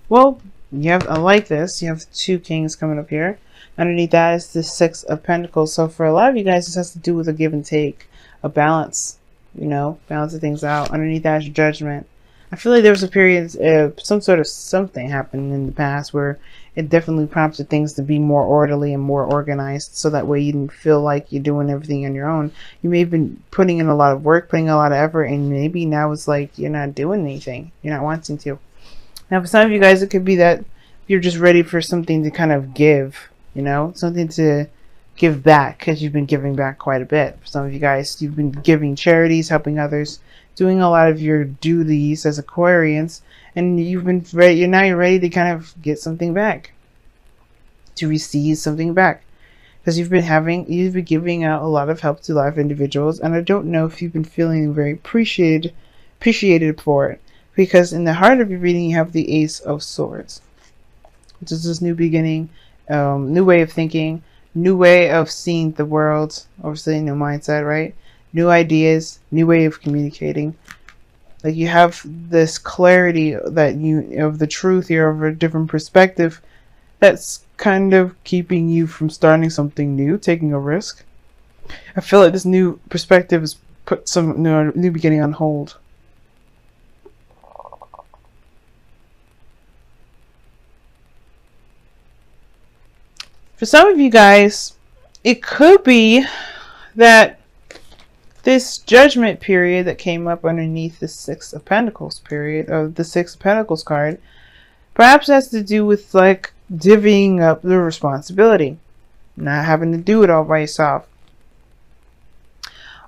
Well, you have, I like this. You have two kings coming up here. Underneath that is the Six of Pentacles. So for a lot of you guys, this has to do with a give and take, a balance, you know, balancing things out. Underneath that is Judgment. I feel like there was a period of some sort of something happened in the past where it definitely prompted things to be more orderly and more organized, so that way you didn't feel like you're doing everything on your own. You may have been putting in a lot of work, putting a lot of effort, and maybe now it's like you're not doing anything. You're not wanting to. Now, for some of you guys, it could be that you're just ready for something to kind of give, you know, something to give back, because you've been giving back quite a bit. For some of you guys, you've been giving charities, helping others, doing a lot of your duties as Aquarians, and you've been ready. You're ready to kind of get something back, to receive something back, because you've been giving out a lot of help to a lot of individuals, and I don't know if you've been feeling very appreciated for it. Because in the heart of your reading, you have the Ace of Swords, which is this new beginning, new way of thinking, new way of seeing the world, obviously new mindset, right? New ideas, new way of communicating. Like you have this clarity that of the truth here, of a different perspective, that's kind of keeping you from starting something new, taking a risk. I feel like this new perspective has put some new beginning on hold. For some of you guys, it could be that this Judgment period that came up underneath the Six of Pentacles period, of the Six of Pentacles card, perhaps has to do with like divvying up the responsibility, not having to do it all by yourself.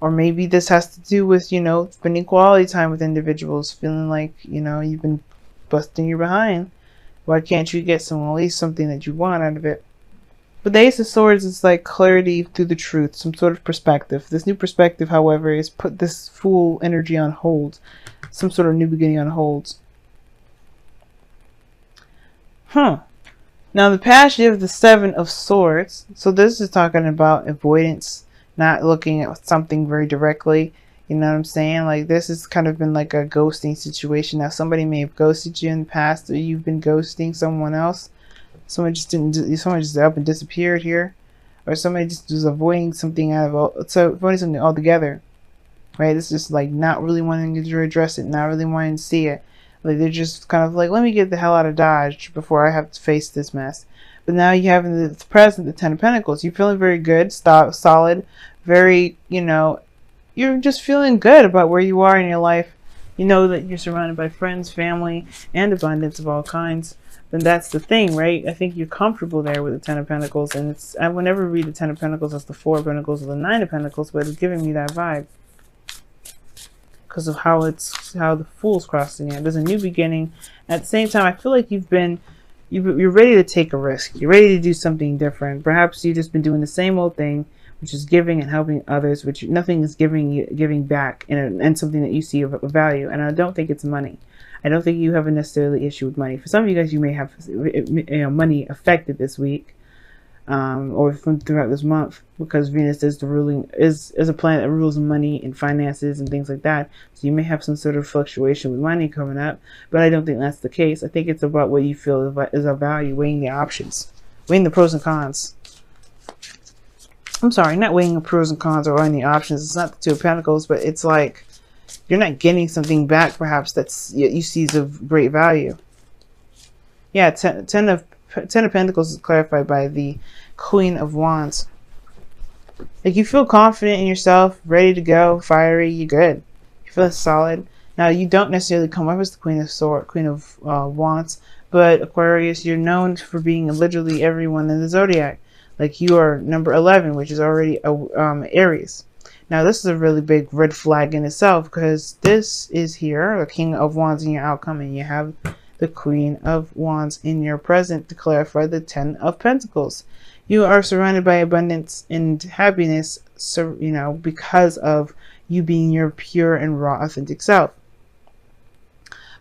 Or maybe this has to do with, you know, spending quality time with individuals, feeling like, you know, you've been busting your behind. Why can't you get at least something that you want out of it? But the Ace of Swords is like clarity through the truth, some sort of perspective. This new perspective, however, is put this full energy on hold. Some sort of new beginning on hold. Now the past, you have the Seven of Swords. So this is talking about avoidance, not looking at something very directly. You know what I'm saying? Like this has kind of been like a ghosting situation. Now somebody may have ghosted you in the past, or you've been ghosting someone else. Someone just up and disappeared here, or somebody just was avoiding something avoiding something altogether, right? It's just like not really wanting to address it, not really wanting to see it. Like they're just kind of like, let me get the hell out of Dodge before I have to face this mess. But now you have in the present the Ten of Pentacles. You're feeling very good, solid, very, you know, you're just feeling good about where you are in your life. You know that you're surrounded by friends, family, and abundance of all kinds. Then that's the thing, right? I think you're comfortable there with the Ten of Pentacles, and I would never read the Ten of Pentacles as the Four of Pentacles or the Nine of Pentacles, but it's giving me that vibe because of how the Fool's crossing it. There's a new beginning. At the same time, I feel like you're ready to take a risk. You're ready to do something different. Perhaps you've just been doing the same old thing, which is giving and helping others, which nothing is giving back, and something that you see of value. And I don't think it's money. I don't think you have a necessarily issue with money. For some of you guys, you may have, you know, money affected this week, or throughout this month, because Venus is a planet that rules money and finances and things like that. So you may have some sort of fluctuation with money coming up, but I don't think that's the case. I think it's about what you feel is of value, weighing the options, weighing the pros and cons. I'm sorry, not weighing the pros and cons or weighing the options. It's not the Two of Pentacles, but it's like you're not getting something back, perhaps, that's you see is of great value. Yeah, Ten of Pentacles is clarified by the Queen of Wands. Like you feel confident in yourself, ready to go, fiery. You're good. You feel solid. Now you don't necessarily come up as the Queen of Wands, but Aquarius, you're known for being literally everyone in the zodiac. Like you are number 11, which is already Aries. Now this is a really big red flag in itself, because this is here, the King of Wands in your outcome, and you have the Queen of Wands in your present to clarify the Ten of Pentacles. You are surrounded by abundance and happiness, so, you know, because of you being your pure and raw authentic self.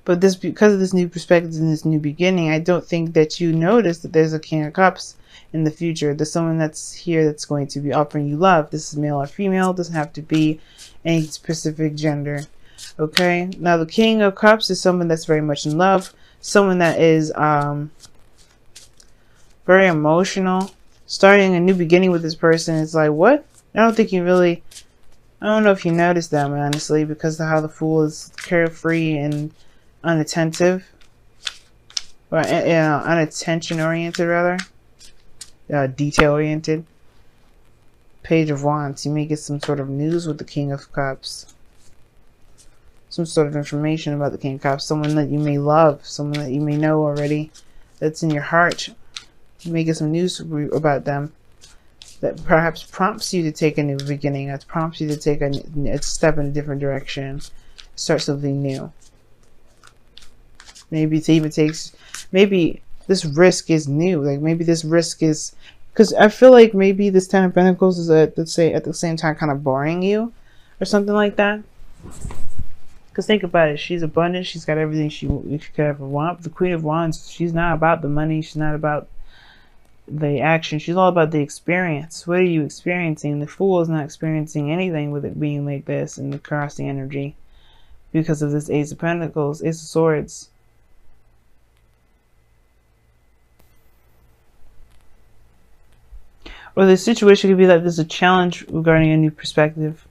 But because of this new perspective and this new beginning, I don't think that you notice that there's a King of Cups in the future. There's someone that's here that's going to be offering you love. This is male or female. It doesn't have to be any specific gender. Okay, now the King of Cups is someone that's very much in love, someone that is very emotional. Starting a new beginning with this person is like, what? I don't think you really, I don't know if you noticed that, honestly, because of how the Fool is carefree and unattentive. Or, unattention oriented, rather. Detail oriented. Page of Wands. You may get some sort of news with the King of Cups. Some sort of information about the King of Cups. Someone that you may love. Someone that you may know already. That's in your heart. You may get some news about them that perhaps prompts you to take a new beginning. That prompts you to take a step in a different direction. Start something new. Maybe it even takes... Maybe this risk is new. Like, maybe this risk is... Because I feel like maybe this Ten of Pentacles is, at the same time, kind of boring you. Or something like that. Because think about it. She's abundant. She's got everything she could ever want. But the Queen of Wands, she's not about the money. She's not about the action. She's all about the experience. What are you experiencing? The Fool is not experiencing anything with it being like this and the crossing energy. Because of this Ace of Pentacles. Ace of Swords. Or the situation could be that there's a challenge regarding a new perspective.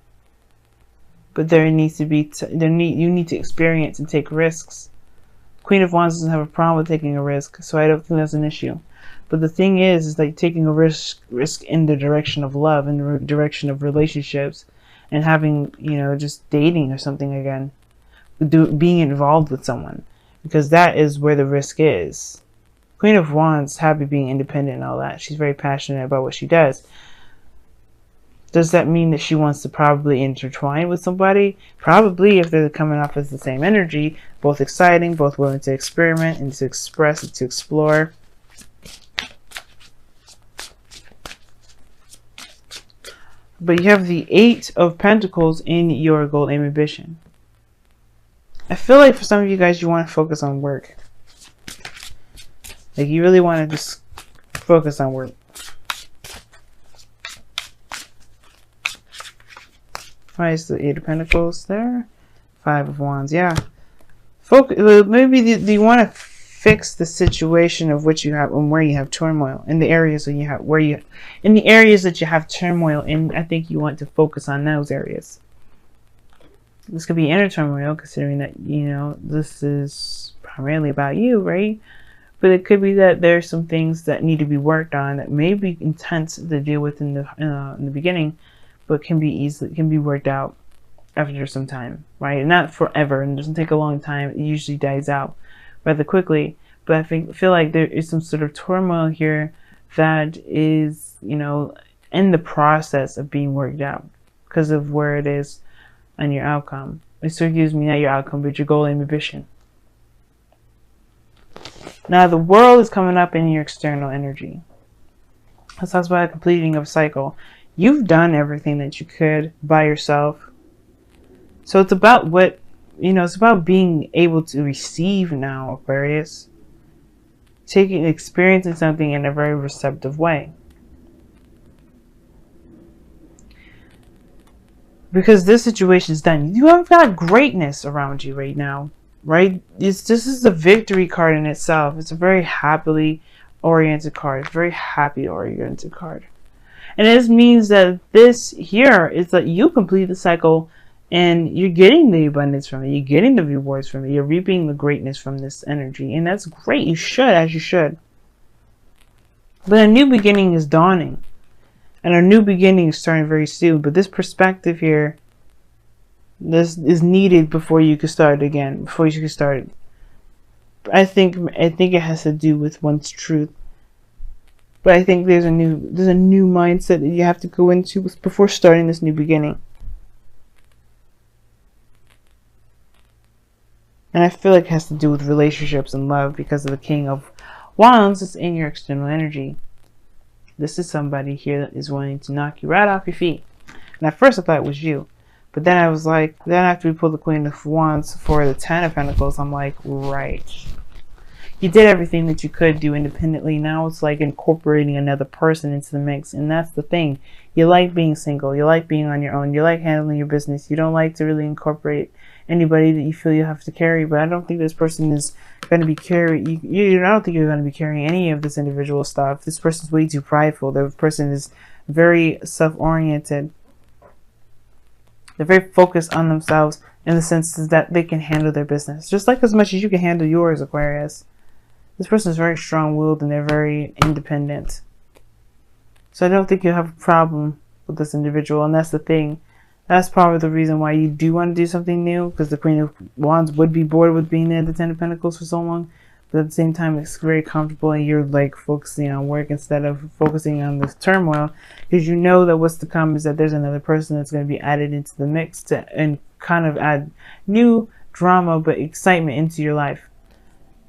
But there needs to be, you need to experience and take risks. Queen of Wands doesn't have a problem with taking a risk, so I don't think that's an issue. But the thing is like taking a risk in the direction of love, in the direction of relationships, and having, just dating or something again. Being involved with someone. Because that is where the risk is. Queen of Wands, happy being independent and all that. She's very passionate about what she does. Does that mean that she wants to probably intertwine with somebody? Probably, if they're coming off as the same energy. Both exciting, both willing to experiment and to express and to explore. But you have the Eight of Pentacles in your goal aim ambition. I feel like for some of you guys, you want to focus on work. Like, you really want to just focus on work. Why is the Eight of Pentacles there? Five of Wands, yeah. Maybe you want to fix the situation of which you have and where you have turmoil. In the areas that you have, in the areas that you have turmoil in, I think you want to focus on those areas. This could be inner turmoil, considering that, this is primarily about you, right? But it could be that there's some things that need to be worked on that may be intense to deal with in the beginning, but can be worked out after some time, right? Not forever, and it doesn't take a long time. It usually dies out rather quickly. But I feel like there is some sort of turmoil here that is, in the process of being worked out because of where it is on your outcome. Excuse me, not your outcome, but your goal and ambition. Now, the World is coming up in your external energy. This talks about a completing of a cycle. You've done everything that you could by yourself. So it's about it's about being able to receive now, Aquarius. Experiencing something in a very receptive way. Because this situation is done. You have got greatness around you right now. Right? This is the victory card in itself. It's a very happily oriented card. It's a very happy oriented card. And this means that this here is that you complete the cycle and you're getting the abundance from it. You're getting the rewards from it. You're reaping the greatness from this energy. And that's great. You should, as you should. But a new beginning is dawning. And a new beginning is starting very soon. But this perspective here, this is needed before you can start again. Before you can start. I think it has to do with one's truth. But I think there's a new mindset that you have to go into before starting this new beginning. And I feel like it has to do with relationships and love because of the King of Wands is in your external energy. This is somebody here that is wanting to knock you right off your feet. And at first I thought it was you. But then I was like, then after we pulled the Queen of Wands for the Ten of Pentacles, I'm like, right. You did everything that you could do independently. Now it's like incorporating another person into the mix. And that's the thing. You like being single. You like being on your own. You like handling your business. You don't like to really incorporate anybody that you feel you have to carry. But I don't think this person is going to be I don't think you're going to be carrying any of this individual stuff. This person's way too prideful. The person is very self-oriented. They're very focused on themselves in the sense that they can handle their business just like as much as you can handle yours, Aquarius. This person is very strong-willed and they're very independent. So I don't think you'll have a problem with this individual, and that's the thing. That's probably the reason why you do want to do something new, because the Queen of Wands would be bored with being at the Ten of Pentacles for so long. But at the same time, it's very comfortable and you're like focusing on work instead of focusing on this turmoil, because you know that what's to come is that there's another person that's going to be added into the mix and kind of add new drama but excitement into your life.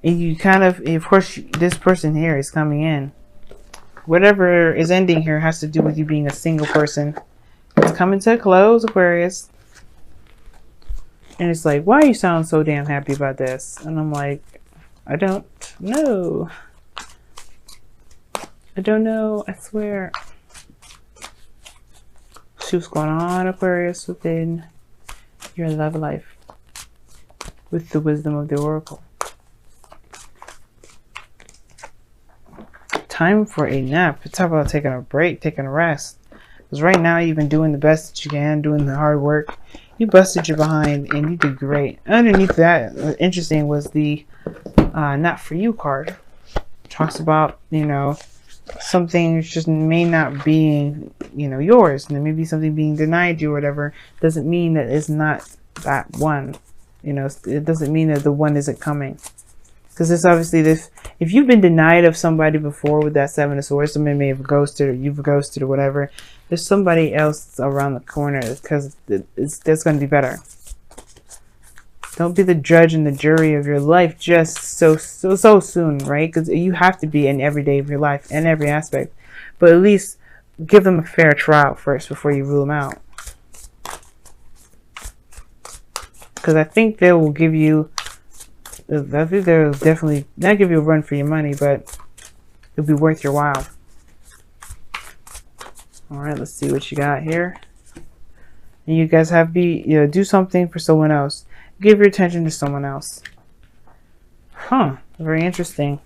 And you kind of course, this person here is coming in. Whatever is ending here has to do with you being a single person. It's coming to a close, Aquarius. And it's like, why you sound so damn happy about this? And I'm like, I don't know. I don't know, I swear. See what's going on, Aquarius, within your love life with the wisdom of the Oracle. Time for a nap. Talk about taking a break, taking a rest. Because right now you've been doing the best that you can, doing the hard work. You busted your behind and you did great. Underneath that, interesting was the not for you card. Talks about, you know, something just may not be, you know, yours. And there may be something being denied you or whatever. Doesn't mean that it's not that one. You know, it doesn't mean that the one isn't coming. Because it's obviously this, if you've been denied of somebody before with that Seven of Swords, somebody may have ghosted or you've ghosted or whatever, there's somebody else around the corner because that's going to be better. Don't be the judge and the jury of your life just so soon, right? Because you have to be in every day of your life in every aspect. But at least give them a fair trial first before you rule them out. Because I think they will give you, I think they'll definitely not give you a run for your money, but it'll be worth your while. All right, let's see what you got here. And you guys have do something for someone else. Give your attention to someone else. Huh, very interesting.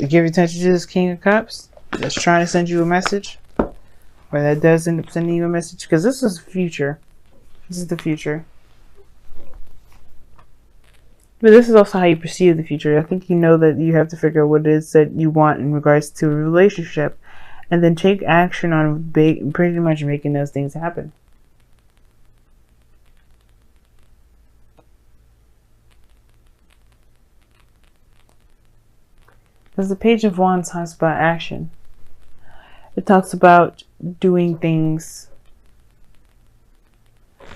Give your attention to this King of Cups that's trying to send you a message. Or that does end up sending you a message. Because this is the future. This is the future. But this is also how you perceive the future. I think you know that you have to figure out what it is that you want in regards to a relationship. And then take action on pretty much making those things happen. Because the Page of Wands talks about action. It talks about doing things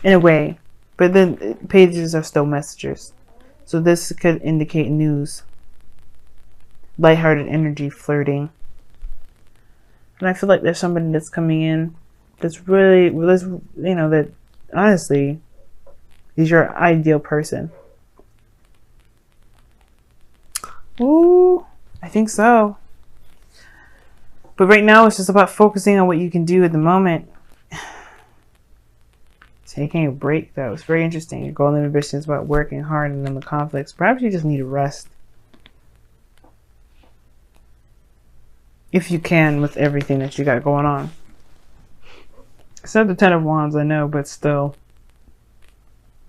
in a way. But then pages are still messengers. So this could indicate news. Lighthearted energy, flirting. And I feel like there's somebody that's coming in that's really, you know, that honestly is your ideal person. Ooh, I think so. But right now it's just about focusing on what you can do at the moment. Taking a break, though. It's very interesting. Your golden ambition is about working hard and then the conflicts. Perhaps you just need a rest. If you can, with everything that you got going on. It's not the Ten of Wands, I know, but still.